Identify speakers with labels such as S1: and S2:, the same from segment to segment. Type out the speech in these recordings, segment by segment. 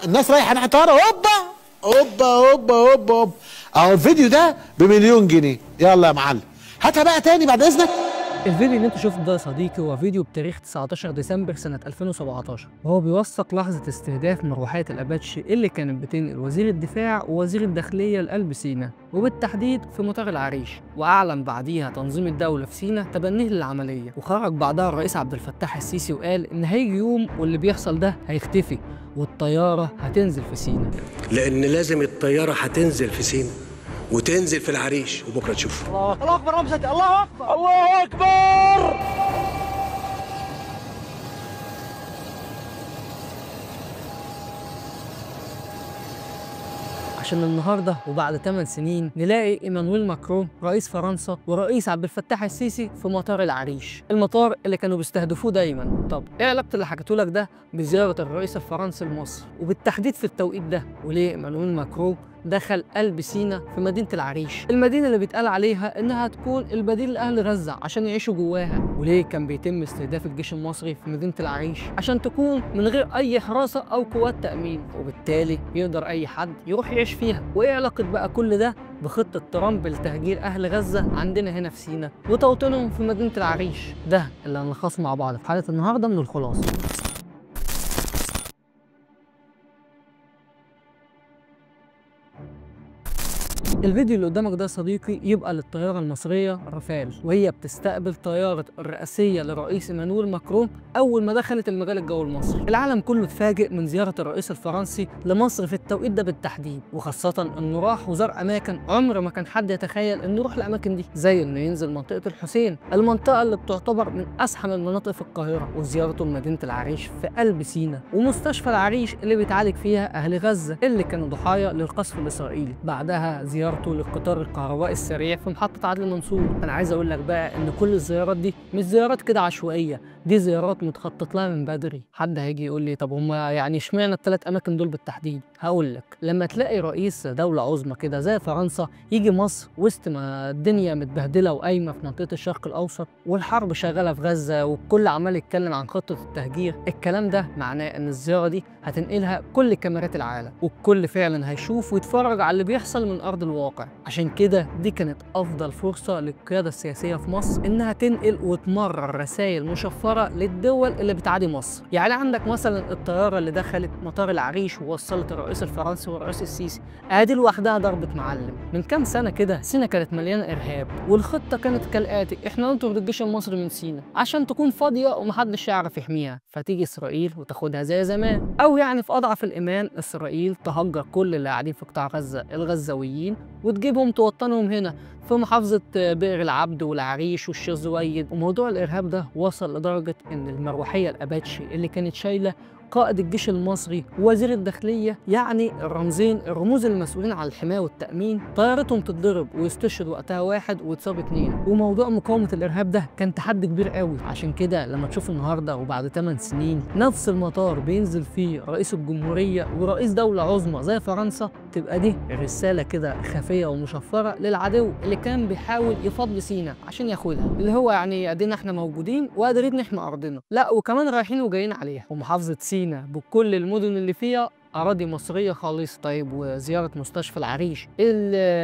S1: الناس رايحه ناحيه طياره، هوبا هوبا هوبا هوبا هوبا. اهو الفيديو ده بمليون جنيه. يلا يا معلم هاتها بقى تاني بعد اذنك.
S2: الفيديو اللي انت شفته ده يا صديقي هو فيديو بتاريخ 19 ديسمبر سنة 2017، وهو بيوثق لحظة استهداف مروحية الأباتشي اللي كانت بتنقل وزير الدفاع ووزير الداخلية لقلب سيناء، وبالتحديد في مطار العريش. وأعلن بعديها تنظيم الدولة في سيناء تبنيه للعملية، وخرج بعدها الرئيس عبد الفتاح السيسي وقال إن هيجي يوم واللي بيحصل ده هيختفي والطيارة هتنزل في سيناء.
S3: لأن لازم الطيارة هتنزل في سيناء وتنزل في العريش وبكرة تشوف.
S4: الله أكبر رمزتي، الله أكبر الله أكبر.
S2: عشان النهارده وبعد 8 سنين نلاقي ايمانويل ماكرون رئيس فرنسا ورئيس عبد الفتاح السيسي في مطار العريش، المطار اللي كانوا بيستهدفوه دايما. طب ايه علاقه اللي حكيته لك ده بزياره الرئيس الفرنسي لمصر، وبالتحديد في التوقيت ده؟ وليه ايمانويل ماكرون دخل قلب سيناء في مدينة العريش، المدينة اللي بيتقال عليها إنها تكون البديل لأهل غزة عشان يعيشوا جواها؟ وليه كان بيتم استهداف الجيش المصري في مدينة العريش؟ عشان تكون من غير أي حراسة أو قوات تأمين، وبالتالي يقدر أي حد يروح يعيش فيها. وإيه علاقة بقى كل ده بخطة ترامب لتهجير أهل غزة عندنا هنا في سيناء وتوطينهم في مدينة العريش؟ ده اللي هنلخصه مع بعض في حلقة النهاردة من الخلاصة. الفيديو اللي قدامك ده يا صديقي يبقى للطيارة المصرية رافال، وهي بتستقبل طيارة الرئاسية لرئيس ايمانويل ماكرون أول ما دخلت المجال الجوي المصري. العالم كله اتفاجئ من زيارة الرئيس الفرنسي لمصر في التوقيت ده بالتحديد، وخاصة إنه راح وزار أماكن عمر ما كان حد يتخيل إنه يروح الأماكن دي، زي إنه ينزل منطقة الحسين، المنطقة اللي بتعتبر من أزحم المناطق في القاهرة، وزيارته لمدينة العريش في قلب سيناء، ومستشفى العريش اللي بيتعالج فيها أهل غزة اللي كانوا ضحايا للقصف الإسرائيلي. بعدها زيارته للقطار الكهربائي السريع في محطة عدلي منصور. أنا عايز أقول لك بقى إن كل الزيارات دي مش زيارات كده عشوائية، دي زيارات متخطط لها من بدري. حد هيجي يقول لي طب هما يعني اشمعنى الثلاث أماكن دول بالتحديد؟ هقول لك، لما تلاقي رئيس دولة عظمى كده زي فرنسا يجي مصر وسط ما الدنيا متبهدلة وقايمة في منطقة الشرق الأوسط والحرب شغالة في غزة والكل عمال يتكلم عن خطة التهجير، الكلام ده معناه إن الزيارة دي هتنقلها كل كاميرات العالم، والكل فعلا هيشوف ويتفرج على اللي بيحصل من أرض الواقع. عشان كده دي كانت أفضل فرصة للقيادة السياسية في مصر إنها تنقل وتمرر رسائل مشفرة للدول اللي بتعادي مصر. يعني عندك مثلا الطيارة اللي دخلت مطار العريش ووصلت الرئيس الفرنسي والرئيس السيسي، ادي لوحدها ضربة معلم. من كام سنة كده سينا كانت مليانة إرهاب، والخطة كانت كالآتي: إحنا نطرد الجيش المصري من سينا عشان تكون فاضية ومحدش يعرف يحميها، فتيجي إسرائيل وتاخدها زي زمان، أو يعني في أضعف الإيمان إسرائيل تهجر كل اللي قاعدين في قطاع غزة الغزاويين وتجيبهم توطنهم هنا في محافظة بئر العبد والعريش والشيخ زويد. وموضوع الإرهاب ده وصل لدرجة إن المروحية الأباتشي اللي كانت شايلة قائد الجيش المصري ووزير الداخلية، يعني الرموز المسؤولين عن الحماية والتأمين، طيارتهم تتضرب ويستشهد وقتها واحد ويتصاب اتنين. وموضوع مقاومة الإرهاب ده كان تحدي كبير قوي. عشان كده لما تشوف النهاردة وبعد 8 سنين نفس المطار بينزل فيه رئيس الجمهورية ورئيس دولة عظمى زي فرنسا، تبقى دي رسالة كده خفية ومشفرة للعدو اللي كان بيحاول يفضي سينا عشان ياخدها، اللي هو يعني ادينا احنا موجودين وقادرين نحمي أرضنا، لا وكمان رايحين وجايين عليها. ومحافظة سينا بكل المدن اللي فيها أراضي مصرية خالصة. طيب وزيارة مستشفى العريش إيه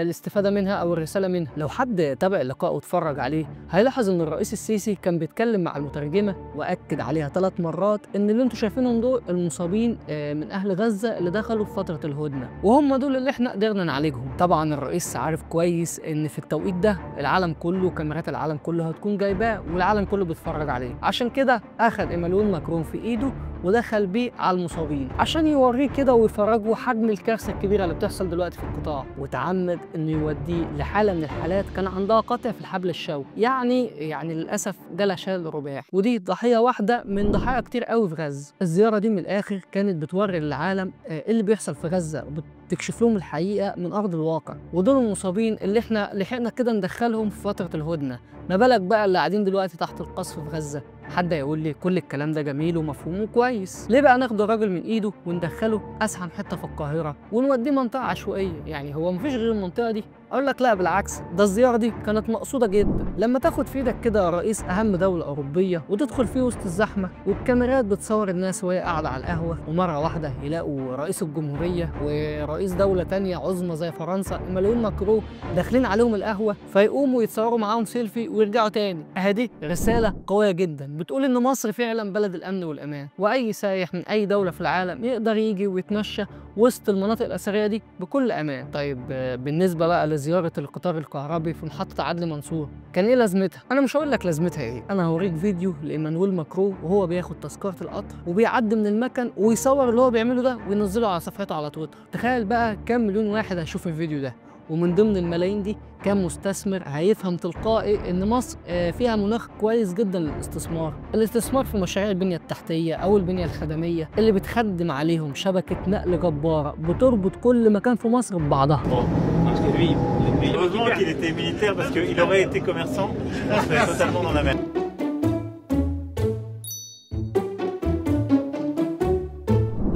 S2: الاستفادة منها أو الرسالة منها؟ لو حد تابع اللقاء واتفرج عليه هيلاحظ إن الرئيس السيسي كان بيتكلم مع المترجمة وأكد عليها 3 مرات إن اللي أنتوا شايفينهم دول المصابين من أهل غزة اللي دخلوا في فترة الهدنة، وهم دول اللي إحنا قدرنا نعالجهم. طبعا الرئيس عارف كويس إن في التوقيت ده العالم كله، كاميرات العالم كله هتكون جايباه والعالم كله بيتفرج عليه. عشان كده أخذ إيمانويل ماكرون في إيده ودخل بيه على المصابين عشان يوريه كده ويفرجوا حجم الكارثه الكبيره اللي بتحصل دلوقتي في القطاع، وتعمد انه يوديه لحاله من الحالات كان عندها قطع في الحبل الشوكي، يعني للاسف جالها شلل رباعي، ودي ضحيه واحده من ضحايا كتير قوي في غزه. الزياره دي من الاخر كانت بتوري للعالم اللي بيحصل في غزه، تكشف لهم الحقيقه من ارض الواقع، ودول المصابين اللي احنا لحقنا كده ندخلهم في فتره الهدنه. ما بالك بقى اللي قاعدين دلوقتي تحت القصف في غزه؟ حد هيقول لي كل الكلام ده جميل ومفهوم وكويس، ليه بقى ناخد الراجل من ايده وندخله اسحن حته في القاهره ونوديه منطقه عشوائيه؟ يعني هو مفيش غير المنطقه دي؟ اقول لك لا بالعكس، ده الزياره دي كانت مقصوده جدا. لما تاخد في ايدك كده رئيس اهم دوله اوروبيه وتدخل فيه وسط الزحمه والكاميرات بتصور الناس وهي قاعده على القهوه، ومره واحده يلاقوا رئيس الجمهوريه ورئيس دوله تانية عظمى زي فرنسا ايمانويل ماكرون داخلين عليهم القهوه، فيقوموا يتصوروا معاهم سيلفي ويرجعوا تاني. اهدي رساله قويه جدا بتقول ان مصر فعلا بلد الامن والامان، واي سايح من اي دوله في العالم يقدر يجي ويتمشى وسط المناطق الاثريه دي بكل امان. طيب بالنسبه بقى لزياره القطار الكهربي في محطه عدلي منصور، كان ايه لازمتها؟ انا مش هقول لك لازمتها ايه، انا هوريك فيديو لايمانويل ماكرون وهو بياخد تذكره القطر وبيعدي من المكن ويصور اللي هو بيعمله ده وينزله على صفحته على تويتر. تخيل بقى كام مليون واحد هيشوف الفيديو ده، ومن ضمن الملايين دي كان مستثمر هيفهم تلقائي ان مصر فيها مناخ كويس جدا للاستثمار، الاستثمار في مشاريع البنيه التحتيه او البنيه الخدميه اللي بتخدم عليهم شبكه نقل جباره بتربط كل مكان في مصر ببعضها.
S5: Heureusement qu'il était militaire parce qu'il aurait été commerçant, on serait totalement dans la mer.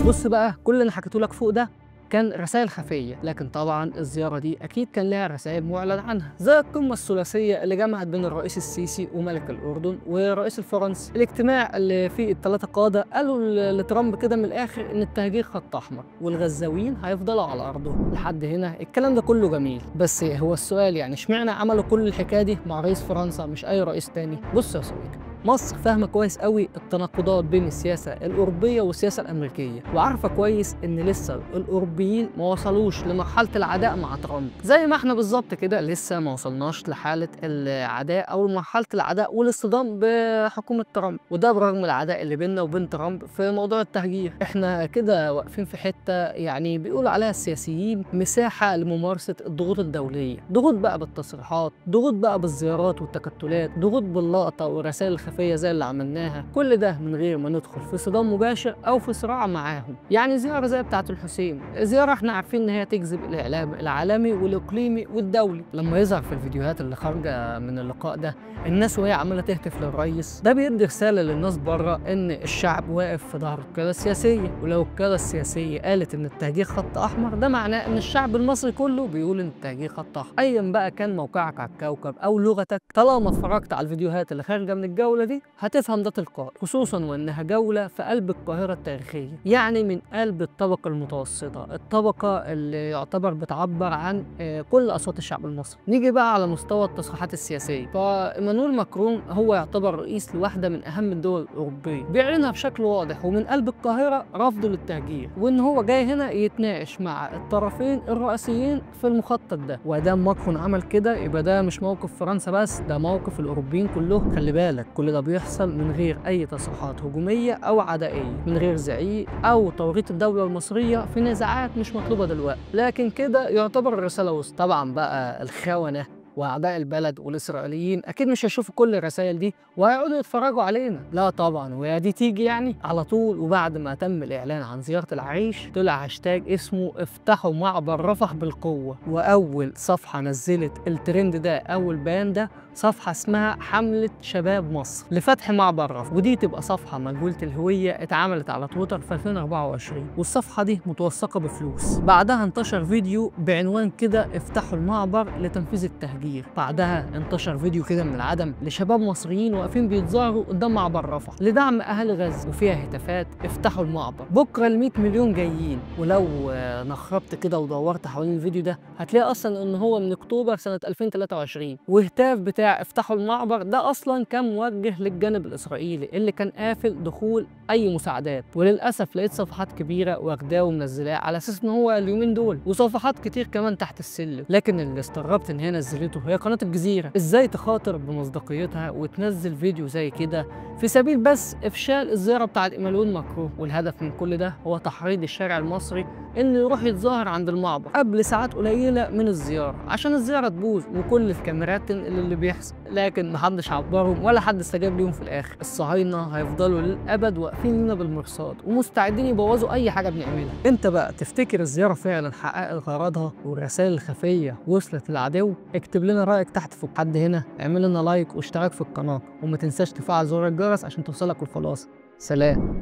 S2: بص بقى، كل اللي حكيته لك فوق ده كان رسائل خفية، لكن طبعا الزيارة دي أكيد كان لها رسائل معلن عنها، زي القمة الثلاثية اللي جمعت بين الرئيس السيسي وملك الأردن والرئيس الفرنسي، الاجتماع اللي فيه الثلاثة قادة قالوا لترامب كده من الآخر إن التهجير خط أحمر والغزاويين هيفضلوا على أرضهم. لحد هنا الكلام ده كله جميل، بس هو السؤال يعني اشمعنى عملوا كل الحكاية دي مع رئيس فرنسا مش أي رئيس تاني؟ بص يا صديقي، مصر فاهمه كويس قوي التناقضات بين السياسه الاوروبيه والسياسه الامريكيه، وعارفه كويس ان لسه الاوروبيين ما وصلوش لمرحله العداء مع ترامب، زي ما احنا بالظبط كده لسه ما وصلناش لحاله العداء او مرحله العداء والاصطدام بحكومه ترامب، وده برغم العداء اللي بيننا وبين ترامب في موضوع التهجير. احنا كده واقفين في حته يعني بيقولوا عليها السياسيين مساحه لممارسه الضغوط الدوليه، ضغوط بقى بالتصريحات، ضغوط بقى بالزيارات والتكتلات، ضغوط باللقطه والرسائل زي اللي عملناها، كل ده من غير ما ندخل في صدام مباشر او في صراع معاهم. يعني زياره زي بتاعه الحسين، زياره احنا عارفين ان هي تجذب الاعلام العالمي والاقليمي والدولي. لما يظهر في الفيديوهات اللي خارجه من اللقاء ده الناس وهي عماله تهتف للرئيس، ده بيدي رساله للناس بره ان الشعب واقف في ظهر القياده السياسيه، ولو القياده السياسيه قالت ان التهجير خط احمر ده معناه ان الشعب المصري كله بيقول ان التهجير خط احمر. ايا بقى كان موقعك على الكوكب او لغتك، طالما اتفرجت على الفيديوهات اللي خارجه من الجوله دي هتفهم ده تلقائي، خصوصا وانها جوله في قلب القاهره التاريخيه، يعني من قلب الطبقه المتوسطه، الطبقه اللي يعتبر بتعبر عن كل اصوات الشعب المصري. نيجي بقى على مستوى التصريحات السياسيه، فايمانويل ماكرون هو يعتبر رئيس لواحده من اهم الدول الاوروبيه، بيعلنها بشكل واضح ومن قلب القاهره رفضه للتهجير، وان هو جاي هنا يتناقش مع الطرفين الرئيسيين في المخطط ده. ودام ماكرون عمل كده يبقى ده مش موقف فرنسا بس، ده موقف الاوروبيين كلهم. خلي بالك كل ده بيحصل من غير اي تصريحات هجوميه او عدائيه، من غير زعيق او توريط الدوله المصريه في نزاعات مش مطلوبه دلوقتي، لكن كده يعتبر الرساله وسط. طبعا بقى الخونه واعداء البلد والاسرائيليين اكيد مش هيشوفوا كل الرسائل دي وهيقعدوا يتفرجوا علينا، لا طبعا، وهي دي تيجي يعني على طول. وبعد ما تم الاعلان عن زياره العريش طلع هاشتاج اسمه افتحوا معبر رفح بالقوه، واول صفحه نزلت الترند ده، اول بيان ده، صفحه اسمها حمله شباب مصر لفتح معبر رفح، ودي تبقى صفحه مجهوله الهويه اتعملت على تويتر في 2024، والصفحه دي متوثقه بفلوس. بعدها انتشر فيديو بعنوان كده افتحوا المعبر لتنفيذ التهجير، بعدها انتشر فيديو كده من العدم لشباب مصريين واقفين بيتظاهروا قدام معبر رفح لدعم اهالي غزه، وفيها هتافات افتحوا المعبر بكره ال 100 مليون جايين. ولو نخربت كده ودورت حوالين الفيديو ده هتلاقي اصلا ان هو من اكتوبر سنه 2023، وهتاف بتاع افتحوا المعبر ده اصلا كان موجه للجانب الاسرائيلي اللي كان قافل دخول اي مساعدات، وللاسف لقيت صفحات كبيره واخداه ومنزلاه على اساس ان هو اليومين دول، وصفحات كتير كمان تحت السلم. لكن اللي استغربت ان هي نزلته هي قناه الجزيره، ازاي تخاطر بمصداقيتها وتنزل فيديو زي كده في سبيل بس افشال الزياره بتاعت ايمانويل ماكرون؟ والهدف من كل ده هو تحريض الشارع المصري انه يروح يتظاهر عند المعبر قبل ساعات قليله من الزياره عشان الزياره تبوظ وكل الكاميرات تنقل اللي بيحصل، لكن محدش عبرهم ولا حد استجاب ليهم في الاخر. الصهاينه هيفضلوا للابد واقفين لنا بالمرصاد ومستعدين يبوظوا اي حاجه بنعملها. انت بقى تفتكر الزياره فعلا حققت غرضها والرسائل الخفيه وصلت للعدو؟ اكتب لنا رايك تحت في حد هنا، اعمل لنا لايك واشتراك في القناه، وما تنساش تفعل زر الجرس عشان توصلك الخلاصه. سلام.